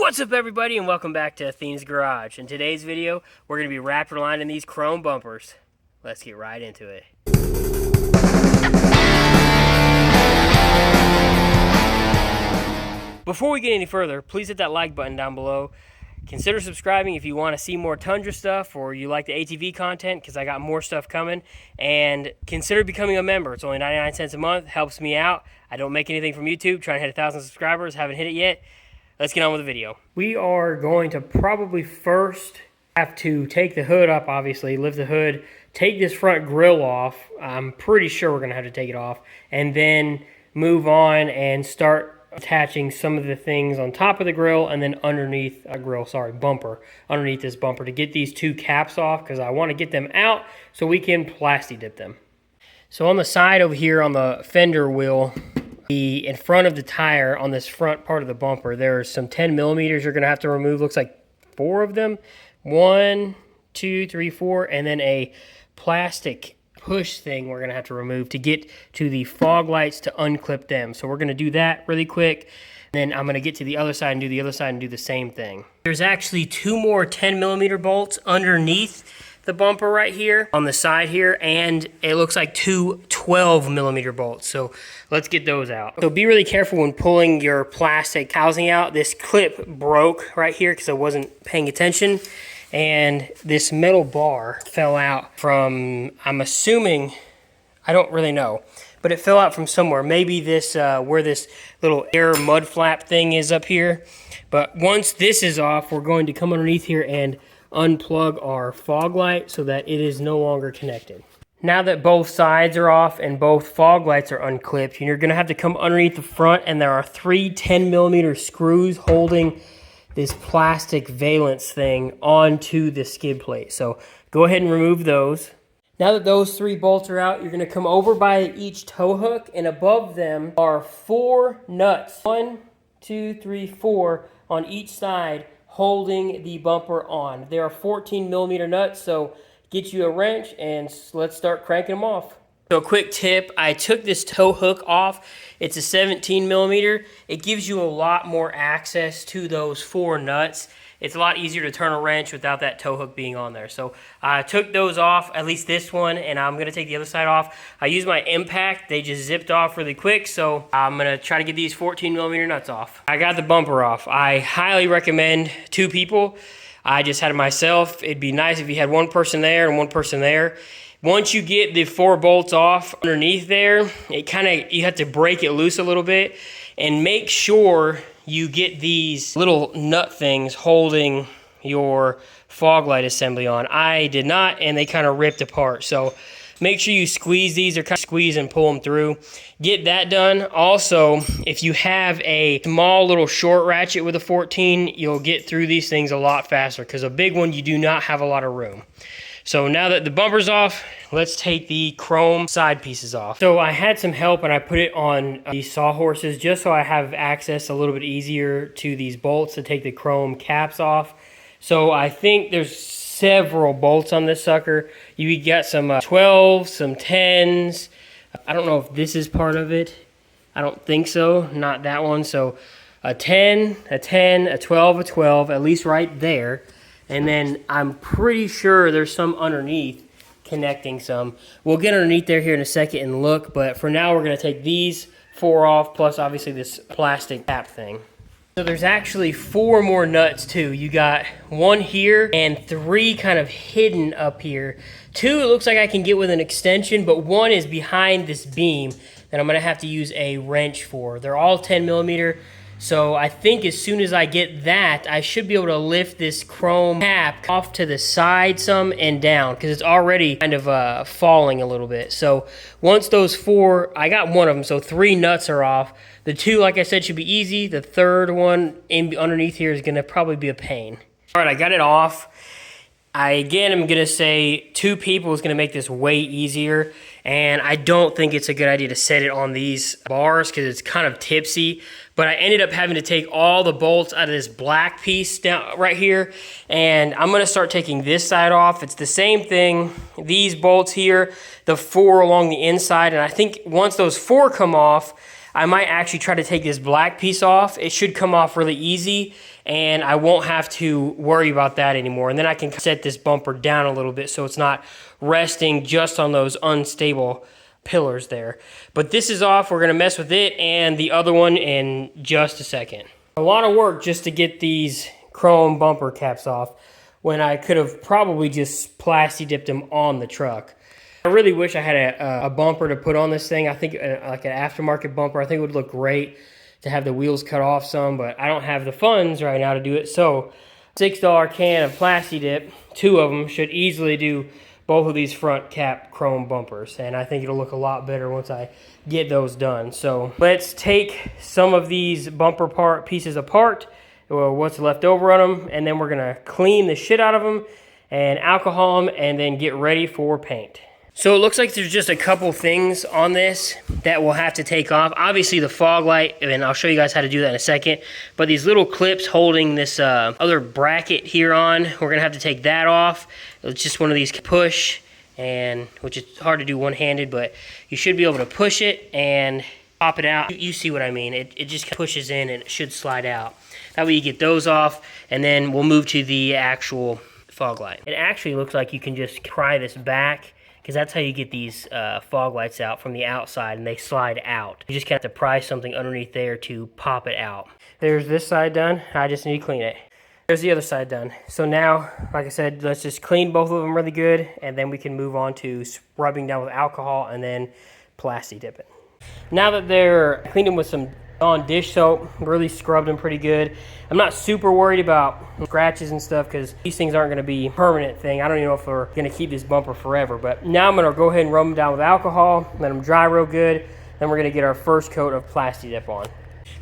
What's up, everybody, and welcome back to Athene's Garage. In today's video, we're going to be Raptor lining these chrome bumpers. Let's get right into it. Before we get any further, please hit that like button down below. Consider subscribing if you want to see more Tundra stuff or you like the ATV content, because I got more stuff coming. And consider becoming a member. It's only 99 cents a month. Helps me out. I don't make anything from YouTube. Trying to hit 1,000 subscribers. Haven't hit it yet. Let's get on with the video. We are going to probably first have to take the hood up, obviously, lift the hood, take this front grille off. I'm pretty sure we're going to have to take it off, and then move on and start attaching some of the things on top of the grill and then underneath a bumper, underneath this bumper to get these two caps off, because I want to get them out so we can Plastidip them. So on the side over here on the fender wheel, in front of the tire on this front part of the bumper, there's some 10 millimeters you're going to have to remove. Looks like 4 of them. 1, 2, 3, 4, and then a plastic push thing we're going to have to remove to get to the fog lights to unclip them. So we're going to do that really quick. Then I'm going to get to the other side and do the other side and do the same thing. There's actually 2 more 10 millimeter bolts underneath the bumper right here on the side here, and it looks like 2 12 millimeter bolts. So let's get those out. So be really careful when pulling your plastic housing out. This clip broke right here because I wasn't paying attention, and this metal bar fell out from, I'm assuming, I don't really know, but it fell out from somewhere. Maybe this where this little air mud flap thing is up here. But once this is off, we're going to come underneath here and unplug our fog light so that it is no longer connected. Now that both sides are off and both fog lights are unclipped, you're going to have to come underneath the front, and there are 3 10 millimeter screws holding this plastic valance thing onto the skid plate. So go ahead and remove those. Now that those 3 bolts are out, you're going to come over by each tow hook, and above them are 4 nuts. 1, 2, 3, 4 on each side, holding the bumper on. There are 14 millimeter nuts, so get you a wrench and let's start cranking them off. So a quick tip, I took this tow hook off. It's a 17 millimeter. It gives you a lot more access to those 4 nuts. It's a lot easier to turn a wrench without that tow hook being on there. So I took those off, at least this one, and I'm going to take the other side off. I used my impact. They just zipped off really quick, so I'm going to try to get these 14 millimeter nuts off. I got the bumper off. I highly recommend 2 people. I just had it myself. It'd be nice if you had 1 person there and 1 person there. Once you get the 4 bolts off underneath there, you have to break it loose a little bit, and make sure you get these little nut things holding your fog light assembly on. I did not, and they kind of ripped apart. So make sure you squeeze these, or kind of squeeze and pull them through. Get that done. Also, if you have a small little short ratchet with a 14, you'll get through these things a lot faster, because a big one, you do not have a lot of room. So now that the bumper's off, let's take the chrome side pieces off. So I had some help, and I put it on these sawhorses just so I have access a little bit easier to these bolts to take the chrome caps off. So I think there's several bolts on this sucker. You got some 12s, some 10s. I don't know if this is part of it. I don't think so, not that one. So a 10, a 10, a 12, a 12, at least right there. And then I'm pretty sure there's some underneath connecting some. We'll get underneath there here in a second and look, but for now we're going to take these 4 off, plus obviously this plastic cap thing. So there's actually 4 more nuts too. You got 1 here and 3 kind of hidden up here. 2 it looks like I can get with an extension, but 1 is behind this beam that I'm going to have to use a wrench for. They're all 10 millimeter. So I think as soon as I get that, I should be able to lift this chrome cap off to the side some and down, because it's already kind of falling a little bit. So once those 4, I got 1 of them, so 3 nuts are off. The 2, like I said, should be easy. The 3rd one underneath here is going to probably be a pain. All right, I got it off. Again, I'm going to say 2 people is going to make this way easier, and I don't think it's a good idea to set it on these bars because it's kind of tipsy, but I ended up having to take all the bolts out of this black piece down right here, and I'm going to start taking this side off. It's the same thing, these bolts here, the 4 along the inside, and I think once those 4 come off, I might actually try to take this black piece off. It should come off really easy, and I won't have to worry about that anymore. And then I can set this bumper down a little bit so it's not resting just on those unstable pillars there. But this is off. We're going to mess with it and the other one in just a second. A lot of work just to get these chrome bumper caps off when I could have probably just Plasti dipped them on the truck. I really wish I had a bumper to put on this thing. I think like an aftermarket bumper, I think it would look great to have the wheels cut off some, but I don't have the funds right now to do it. So $6 can of Plastidip, 2 of them, should easily do both of these front cap chrome bumpers, and I think it'll look a lot better once I get those done. So let's take some of these bumper pieces apart, what's left over on them, and then we're gonna clean the shit out of them and alcohol them and then get ready for paint. So it looks like there's just a couple things on this that we'll have to take off. Obviously the fog light, and I'll show you guys how to do that in a second, but these little clips holding this other bracket here on, we're gonna have to take that off. It's just one of these push, and which is hard to do one-handed, but you should be able to push it and pop it out. You see what I mean. It just pushes in and it should slide out. That way you get those off, and then we'll move to the actual fog light. It actually looks like you can just pry this back, because that's how you get these fog lights out from the outside, and they slide out. You just have to pry something underneath there to pop it out. There's this side done. I just need to clean it. There's the other side done. So now, like I said, let's just clean both of them really good, and then we can move on to rubbing down with alcohol and then Plasti dipping. Now that they're cleaned them with some Dawn dish soap, really scrubbed them pretty good. I'm not super worried about scratches and stuff because these things aren't going to be a permanent thing. I don't even know if we're going to keep this bumper forever, but now I'm going to go ahead and rub them down with alcohol, let them dry real good, then we're going to get our first coat of Plastidip on.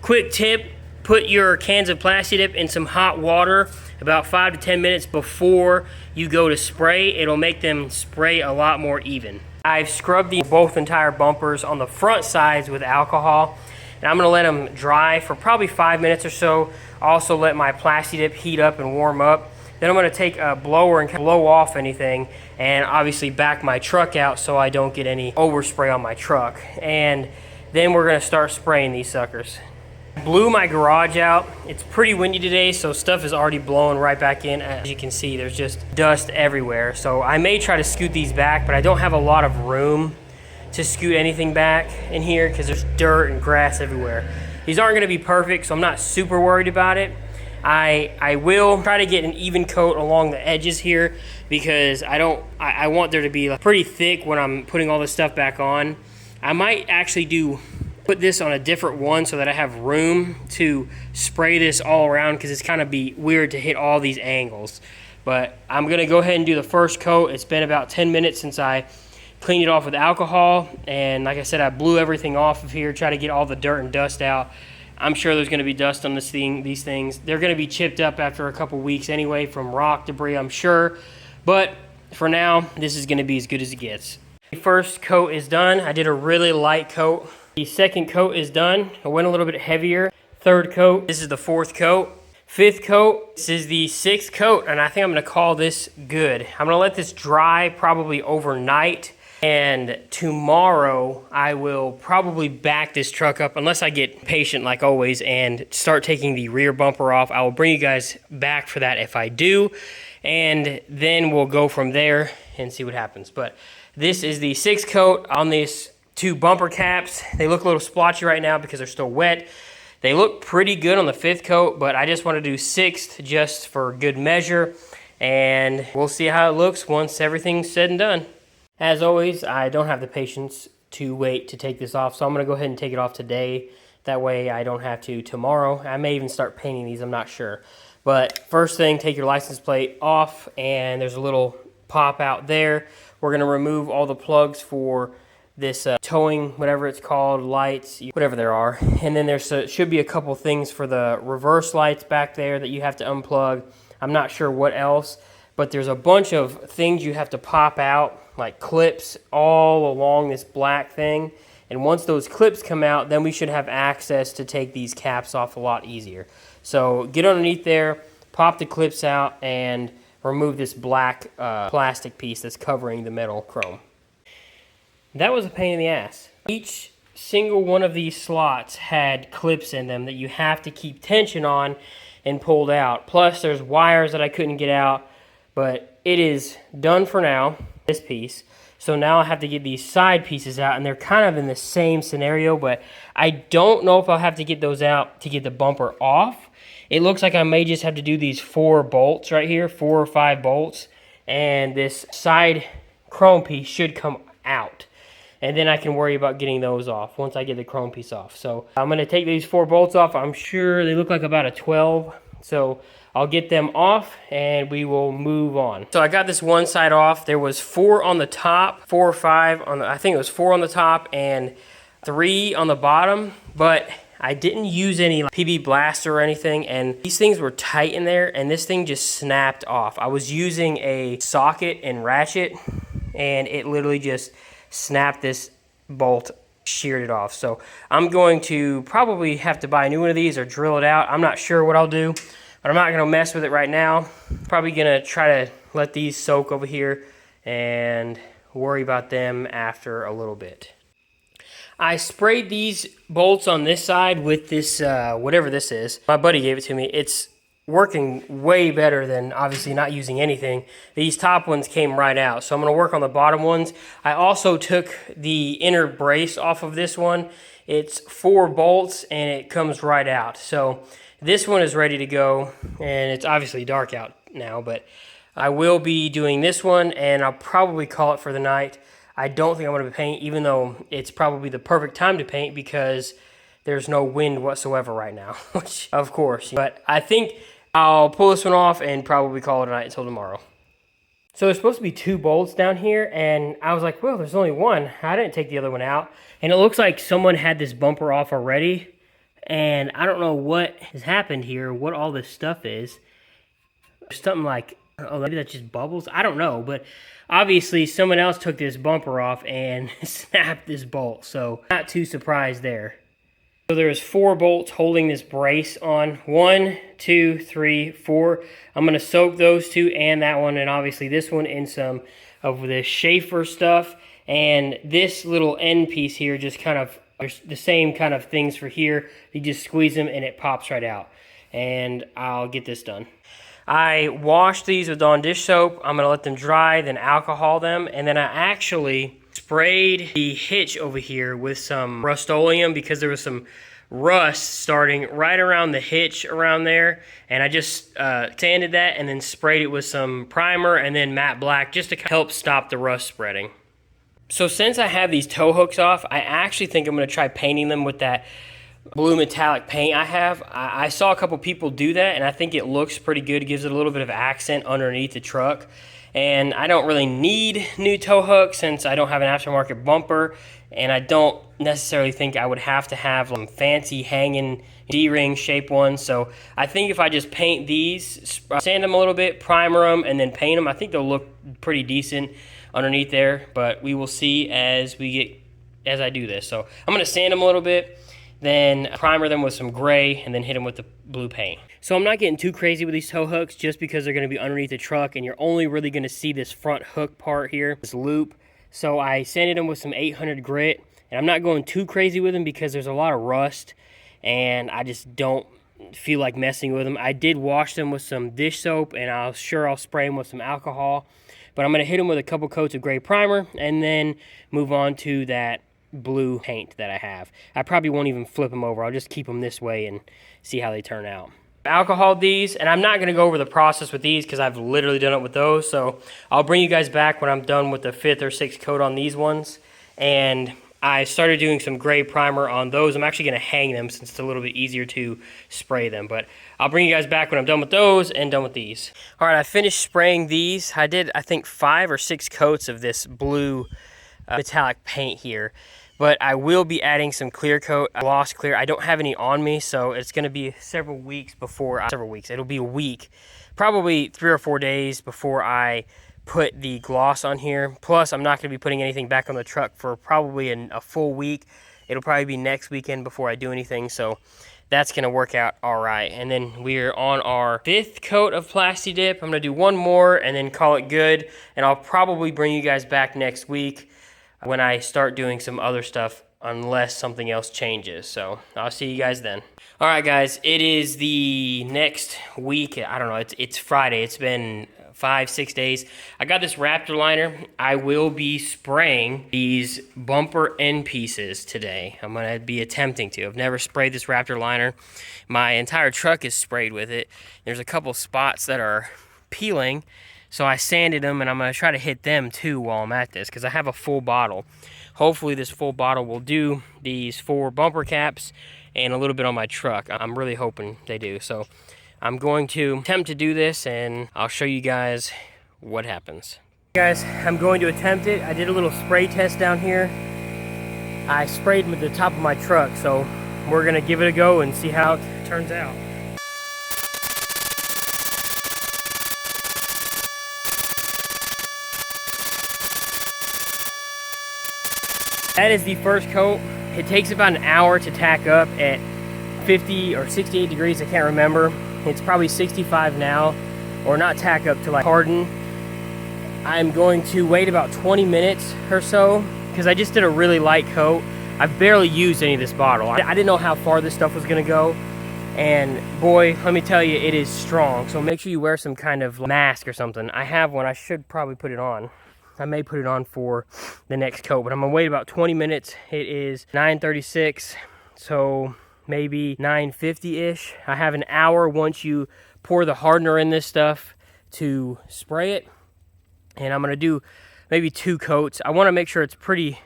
Quick tip, put your cans of Plastidip in some hot water about 5 to 10 minutes before you go to spray. It'll make them spray a lot more even. I've scrubbed both entire bumpers on the front sides with alcohol, and I'm going to let them dry for probably 5 minutes or so. Also let my Plastidip heat up and warm up. Then I'm going to take a blower and blow off anything, and obviously back my truck out so I don't get any overspray on my truck. And then we're going to start spraying these suckers. Blew my garage out. It's pretty windy today, so stuff is already blowing right back in. As you can see, there's just dust everywhere. So I may try to scoot these back, but I don't have a lot of room to scoot anything back in here because there's dirt and grass everywhere. These aren't going to be perfect, so I'm not super worried about it. I will try to get an even coat along the edges here because I want there to be pretty thick when I'm putting all this stuff back on. I might actually put this on a different one so that I have room to spray this all around because it's kind of be weird to hit all these angles. But I'm going to go ahead and do the first coat. It's been about 10 minutes since I cleaned it off with alcohol, and like I said, I blew everything off of here, try to get all the dirt and dust out. I'm sure there's going to be dust on these things. They're going to be chipped up after a couple weeks anyway from rock debris, I'm sure. But for now, this is going to be as good as it gets. The first coat is done. I did a really light coat. The second coat is done. I went a little bit heavier. Third coat. This is the fourth coat. Fifth coat. This is the sixth coat, and I think I'm going to call this good. I'm going to let this dry probably overnight. And tomorrow I will probably back this truck up, unless I get patient like always and start taking the rear bumper off. I will bring you guys back for that if I do, and then we'll go from there and see what happens. But this is the sixth coat on these 2 bumper caps. They look a little splotchy right now because they're still wet. They look pretty good on the 5th coat, but I just want to do 6th just for good measure, and we'll see how it looks once everything's said and done. As always, I don't have the patience to wait to take this off, so I'm going to go ahead and take it off today. That way I don't have to tomorrow. I may even start painting these, I'm not sure. But first thing, take your license plate off, and there's a little pop out there. We're going to remove all the plugs for this towing, whatever it's called, lights, whatever there are. And then there should be a couple things for the reverse lights back there that you have to unplug. I'm not sure what else, but there's a bunch of things you have to pop out, like clips all along this black thing. And once those clips come out, then we should have access to take these caps off a lot easier. So get underneath there, pop the clips out, and remove this black plastic piece that's covering the metal chrome. That was a pain in the ass. Each single one of these slots had clips in them that you have to keep tension on and pulled out. Plus there's wires that I couldn't get out, but it is done for now, this piece. So now I have to get these side pieces out, and they're kind of in the same scenario, but I don't know if I'll have to get those out to get the bumper off. It looks like I may just have to do these 4 bolts right here, 4 or 5 bolts, and this side chrome piece should come out. And then I can worry about getting those off once I get the chrome piece off. So I'm going to take these 4 bolts off. I'm sure they look like about a 12. So I'll get them off and we will move on. So I got this one side off. There was 4 on the top, 4 or 5 on the, I think it was 4 on the top and 3 on the bottom. But I didn't use any PB blaster or anything, and these things were tight in there, and this thing just snapped off. I was using a socket and ratchet, and it literally just snapped this bolt, sheared it off. So I'm going to probably have to buy a new one of these or drill it out. I'm not sure what I'll do, but I'm not going to mess with it right now. Probably going to try to let these soak over here and worry about them after a little bit. I sprayed these bolts on this side with this, whatever this is. My buddy gave it to me. It's working way better than obviously not using anything. These top ones came right out, so I'm going to work on the bottom ones. I also took the inner brace off of this one. It's 4 bolts and it comes right out. So this one is ready to go, and it's obviously dark out now, but I will be doing this one, and I'll probably call it for the night. I don't think I'm going to paint, even though it's probably the perfect time to paint because there's no wind whatsoever right now, which of course, but I think I'll pull this one off and probably call it a night until tomorrow. So there's supposed to be 2 bolts down here, and I was like, well, there's only one. I didn't take the other one out, and it looks like someone had this bumper off already, and I don't know what has happened here, what all this stuff is. Something like, oh, maybe that's just bubbles. I don't know, but obviously someone else took this bumper off and snapped this bolt, so not too surprised there. So there's 4 bolts holding this brace on. 1, 2, 3, 4. I'm going to soak those 2 and that one, and obviously this one in some of the Schaefer stuff. And this little end piece here just kind of, there's the same kind of things for here. You just squeeze them and it pops right out. And I'll get this done. I washed these with Dawn dish soap. I'm going to let them dry, then alcohol them, and then I actually sprayed the hitch over here with some Rust-Oleum because there was some rust starting right around the hitch around there, and I just sanded that and then sprayed it with some primer and then matte black just to help stop the rust spreading. So since I have these tow hooks off, I actually think I'm going to try painting them with that blue metallic paint I have. I saw a couple people do that, and I think it looks pretty good. It gives it a little bit of accent underneath the truck. And I don't really need new tow hooks since I don't have an aftermarket bumper, and I don't necessarily think I would have to have some fancy hanging D-ring shape ones. So I think if I just paint these, sand them a little bit, primer them, and then paint them, I think they'll look pretty decent underneath there. But we will see as I do this. So I'm going to sand them a little bit, then primer them with some gray, and then hit them with the blue paint. So I'm not getting too crazy with these tow hooks just because they're going to be underneath the truck, and you're only really going to see this front hook part here, this loop. So I sanded them with some 800 grit, and I'm not going too crazy with them because there's a lot of rust, and I just don't feel like messing with them. I did wash them with some dish soap, and I'll spray them with some alcohol, but I'm going to hit them with a couple coats of gray primer, and then move on to that blue paint that I have. I probably won't even flip them over. I'll just keep them this way and see how they turn out. Alcoholed these, and I'm not going to go over the process with these because I've literally done it with those, so I'll bring you guys back when I'm done with the 5th or 6th coat on these ones. And I started doing some gray primer on those. I'm actually going to hang them since it's a little bit easier to spray them, but I'll bring you guys back when I'm done with those and done with these. Alright, I finished spraying these. I did, I think, 5 or 6 coats of this blue metallic paint here. But I will be adding some clear coat, gloss clear. I don't have any on me, so it's going to be several weeks. It'll be a week, probably 3 or 4 days before I put the gloss on here. Plus, I'm not going to be putting anything back on the truck for probably a full week. It'll probably be next weekend before I do anything, so that's going to work out all right. And then we're on our 5th coat of Plastidip. I'm going to do one more and then call it good, and I'll probably bring you guys back next week when I start doing some other stuff unless something else changes. So I'll see you guys then. All right, guys, it is the next week. I don't know, it's Friday. It's been 5-6 days. I got this Raptor liner. I will be spraying these bumper end pieces today. I'm gonna be attempting to. I've never sprayed this Raptor liner. My entire truck is sprayed with it. There's a couple spots that are peeling, so I sanded them, and I'm gonna try to hit them too while I'm at this, because I have a full bottle. Hopefully this full bottle will do these 4 bumper caps and a little bit on my truck. I'm really hoping they do. So I'm going to attempt to do this, and I'll show you guys what happens. Guys, I'm going to attempt it. I did a little spray test down here. I sprayed with the top of my truck, so we're gonna give it a go and see how it turns out. That is the first coat. It takes about an hour to tack up at 50 or 68 degrees, I can't remember. It's probably 65 now, or not tack up till I harden. I'm going to wait about 20 minutes or so, because I just did a really light coat. I've barely used any of this bottle. I didn't know how far this stuff was gonna go, and boy, let me tell you, it is strong. So make sure you wear some kind of mask or something. I have one. I should probably put it on. I may put it on for the next coat, but I'm gonna wait about 20 minutes. It is 9:36, so maybe 9:50-ish. I have an hour once you pour the hardener in this stuff to spray it, and I'm gonna do maybe 2 coats. I wanna make sure it's pretty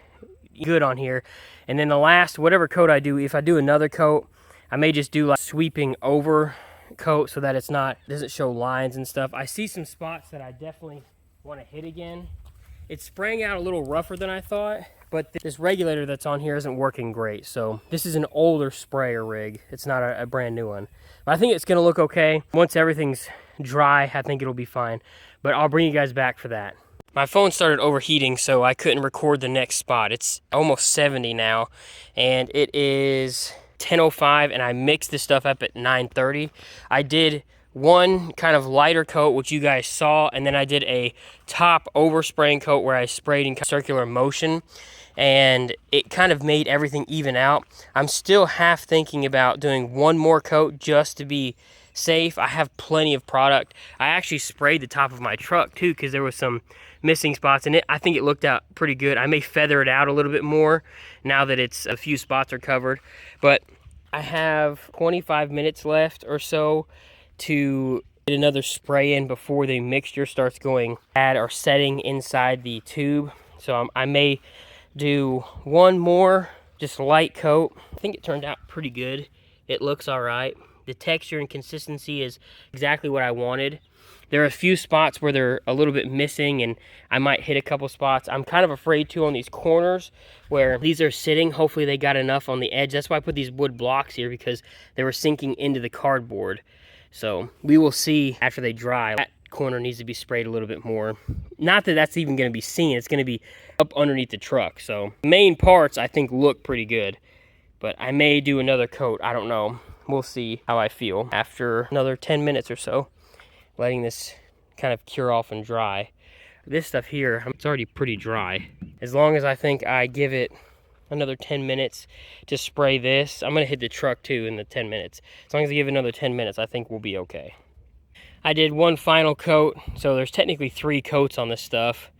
good on here, and then the last, whatever coat I do, if I do another coat, I may just do like sweeping over coat so that it's not, doesn't show lines and stuff. I see some spots that I definitely wanna hit again. It's spraying out a little rougher than I thought, but this regulator that's on here isn't working great. So this is an older sprayer rig. It's not a brand new one. But I think it's gonna look okay. Once everything's dry, I think it'll be fine. But I'll bring you guys back for that. My phone started overheating, so I couldn't record the next spot. It's almost 70 now, and it is 10:05, and I mixed this stuff up at 9:30. I did one kind of lighter coat, which you guys saw, and then I did a top overspraying coat where I sprayed in circular motion, and it kind of made everything even out. I'm still half thinking about doing one more coat just to be safe. I have plenty of product. I actually sprayed the top of my truck too, because there was some missing spots in it. I think it looked out pretty good. I may feather it out a little bit more now that it's a few spots are covered, but I have 25 minutes left or so to get another spray in before the mixture starts going bad or setting inside the tube. So I may do one more just light coat. I think it turned out pretty good. It looks all right. The texture and consistency is exactly what I wanted. There are a few spots where they're a little bit missing, and I might hit a couple spots. I'm kind of afraid too on these corners where these are sitting. Hopefully they got enough on the edge. That's why I put these wood blocks here, because they were sinking into the cardboard. So we will see after they dry. That corner needs to be sprayed a little bit more. Not that that's even going to be seen. It's going to be up underneath the truck. So main parts I think look pretty good, but I may do another coat. I don't know. We'll see how I feel after another 10 minutes or so, letting this kind of cure off and dry. This stuff here, it's already pretty dry. As long as I think I give it another 10 minutes to spray this, I'm gonna hit the truck too in the 10 minutes. As long as I give it another 10 minutes, I think we'll be okay. I did one final coat, so there's technically 3 coats on this stuff,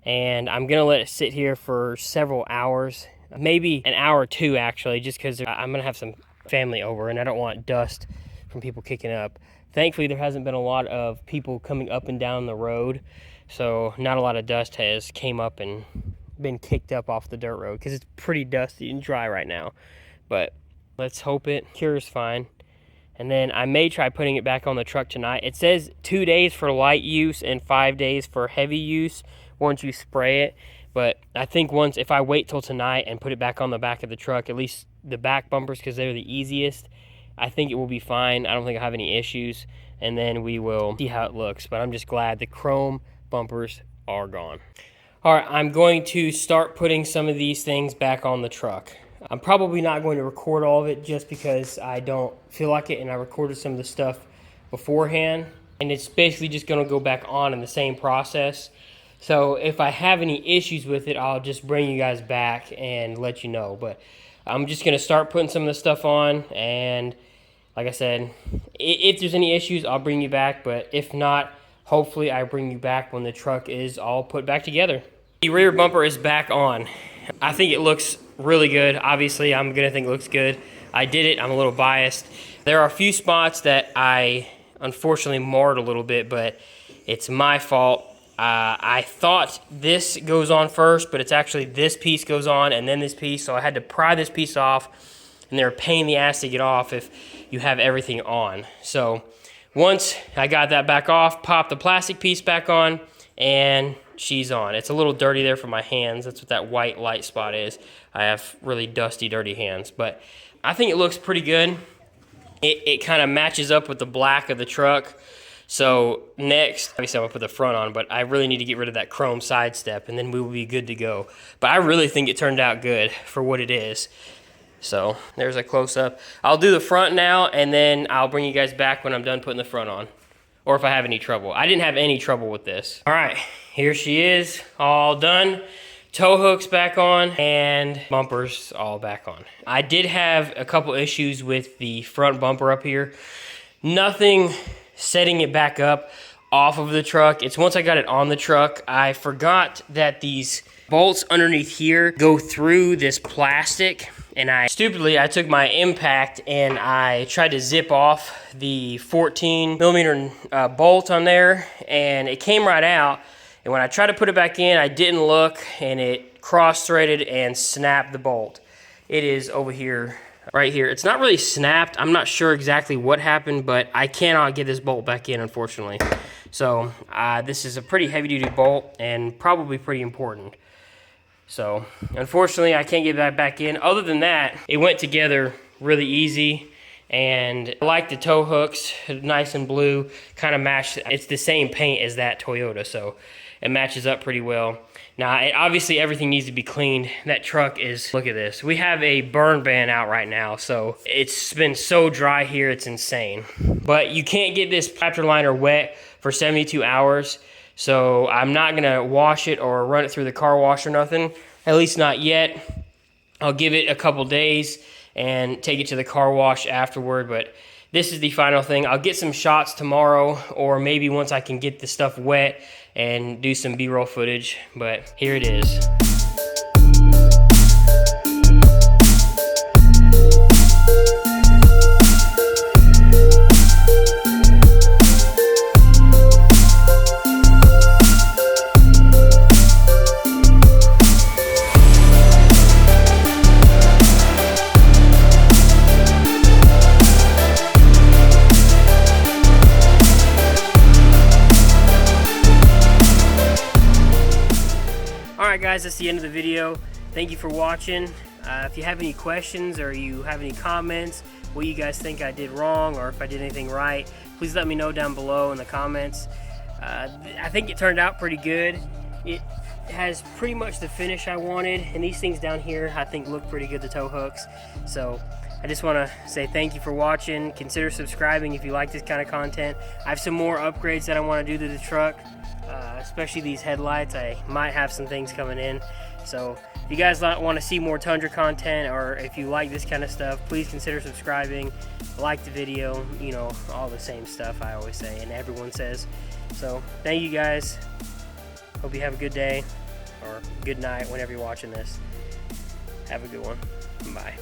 and I'm gonna let it sit here for several hours, maybe an hour or 2 actually, just because I'm gonna have some family over and I don't want dust from people kicking up. Thankfully, there hasn't been a lot of people coming up and down the road, so not a lot of dust has came up and been kicked up off the dirt road, because it's pretty dusty and dry right now. But let's hope it cures fine. And then I may try putting it back on the truck tonight. It says 2 days for light use and 5 days for heavy use once you spray it. But I think if I wait till tonight and put it back on the back of the truck, at least the back bumpers, because they're the easiest, I think it will be fine. I don't think I'll have any issues. And then we will see how it looks. But I'm just glad the chrome bumpers are gone. All right, I'm going to start putting some of these things back on the truck. I'm probably not going to record all of it just because I don't feel like it, and I recorded some of the stuff beforehand. And it's basically just gonna go back on in the same process. So if I have any issues with it, I'll just bring you guys back and let you know. But I'm just going to start putting some of this stuff on, and like I said, if there's any issues, I'll bring you back. But if not, hopefully I bring you back when the truck is all put back together. The rear bumper is back on. I think it looks really good. Obviously, I'm going to think it looks good. I did it. I'm a little biased. There are a few spots that I unfortunately marred a little bit, but it's my fault. I thought this goes on first, but it's actually this piece goes on and then this piece. So I had to pry this piece off, and they're a pain in the ass to get off if you have everything on. So once I got that back off, popped the plastic piece back on, and she's on. It's a little dirty there for my hands. That's what that white light spot is. I have really dusty, dirty hands, but I think it looks pretty good. It kind of matches up with the black of the truck. So next, obviously I'm gonna put the front on, but I really need to get rid of that chrome side step, and then we will be good to go. But I really think it turned out good for what it is. So there's a close-up. I'll do the front now, and then I'll bring you guys back when I'm done putting the front on, or if I have any trouble. I didn't have any trouble with this. All right, here she is, all done. Tow hooks back on, and bumpers all back on. I did have a couple issues with the front bumper up here. Nothing setting it back up off of the truck. It's once I got it on the truck, I forgot that these bolts underneath here go through this plastic, and I took my impact and I tried to zip off the 14 millimeter bolt on there, and it came right out. And when I tried to put it back in, I didn't look, and it cross-threaded and snapped the bolt. It is over here, right here. It's not really snapped. I'm not sure exactly what happened, but I cannot get this bolt back in, unfortunately. So this is a pretty heavy-duty bolt and probably pretty important. So unfortunately, I can't get that back in. Other than that, it went together really easy. And I like the tow hooks, nice and blue, kind of matched. It's the same paint as that Toyota, so it matches up pretty well. Now, obviously everything needs to be cleaned. That truck is, look at this. We have a burn ban out right now, so it's been so dry here, it's insane. But you can't get this Raptor liner wet for 72 hours, so I'm not gonna wash it or run it through the car wash or nothing, at least not yet. I'll give it a couple days and take it to the car wash afterward, but this is the final thing. I'll get some shots tomorrow, or maybe once I can get the stuff wet and do some B-roll footage, but here it is. Alright guys, that's the end of the video. Thank you for watching. If you have any questions or you have any comments, what you guys think I did wrong or if I did anything right, please let me know down below in the comments. I think it turned out pretty good. It has pretty much the finish I wanted, and these things down here I think look pretty good, the tow hooks. So I just want to say thank you for watching. Consider subscribing if you like this kind of content. I have some more upgrades that I want to do to the truck. Especially these headlights. I might have some things coming in. So if you guys want to see more Tundra content, or if you like this kind of stuff, please consider subscribing, like the video, you know, all the same stuff I always say and everyone says. So thank you guys. Hope you have a good day or good night whenever you're watching this. Have a good one. Bye.